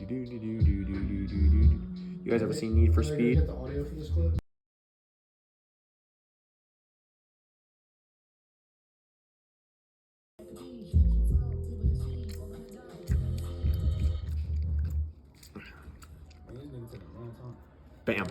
You guys ever seen Need for Speed? Get the audio for this clip. Bam.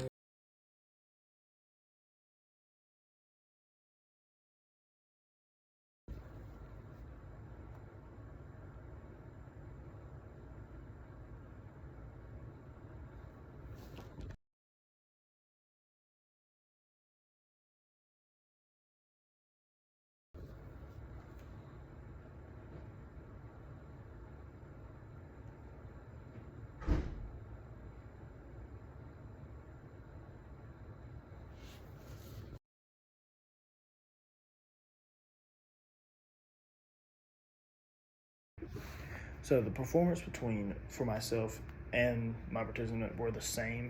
So the performance for myself and my participant were the same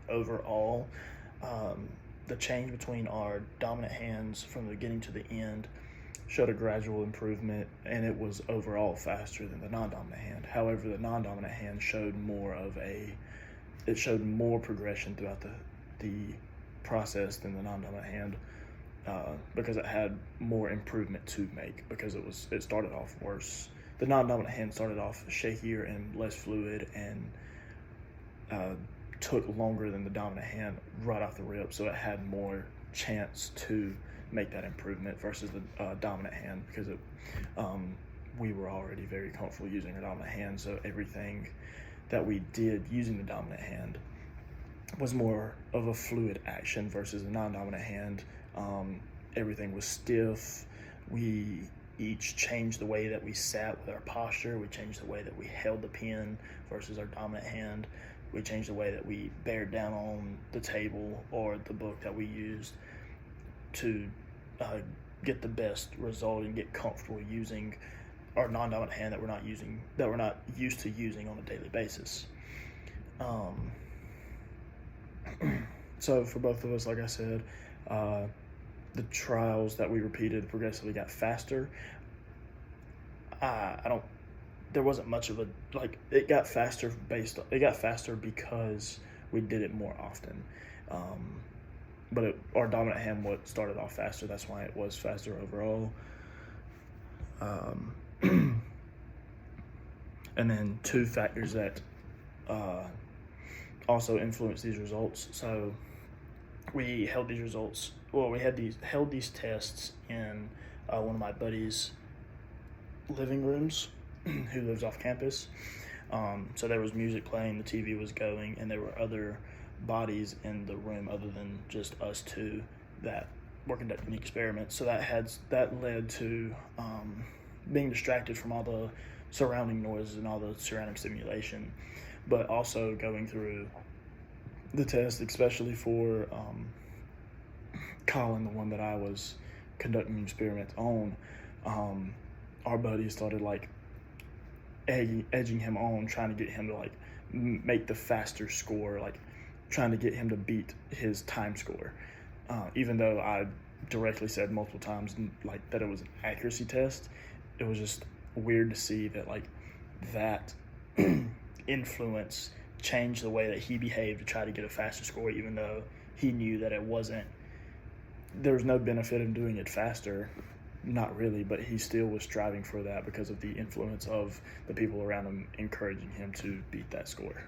overall. The change between our dominant hands from the beginning to the end showed a gradual improvement, and it was overall faster than the non-dominant hand. However, the non-dominant hand showed more progression throughout the process than the non-dominant hand. Because it had more improvement to make, because it started off worse. The non-dominant hand started off shakier and less fluid, and took longer than the dominant hand right off the rip, so it had more chance to make that improvement versus the dominant hand, because we were already very comfortable using our dominant hand, so everything that we did using the dominant hand was more of a fluid action versus the non-dominant hand. Everything was stiff. We each changed the way that we sat with our posture. We changed the way that we held the pen versus our dominant hand. We changed the way that we bared down on the table or the book that we used to get the best result and get comfortable using our non-dominant hand that we're not used to using on a daily basis. So for both of us, like I said, the trials that we repeated progressively got faster. There wasn't much of it got faster because we did it more often. But our dominant hand started off faster. That's why it was faster overall. And then two factors that also influenced these results. So we held these results. Well, we held these tests in one of my buddies' living rooms, who lives off campus. So there was music playing, the TV was going, and there were other bodies in the room other than just us two that were conducting the experiments. So that led to being distracted from all the surrounding noises and all the surrounding stimulation, but also going through the test, especially for Colin, the one that I was conducting the experiment on. Our buddies started edging him on, trying to get him to make the faster score, trying to get him to beat his time score, even though I directly said multiple times that it was an accuracy test. It was just weird to see that that influence changed the way that he behaved to try to get a faster score, even though he knew that there was no benefit in doing it faster. Not really, but he still was striving for that because of the influence of the people around him encouraging him to beat that score.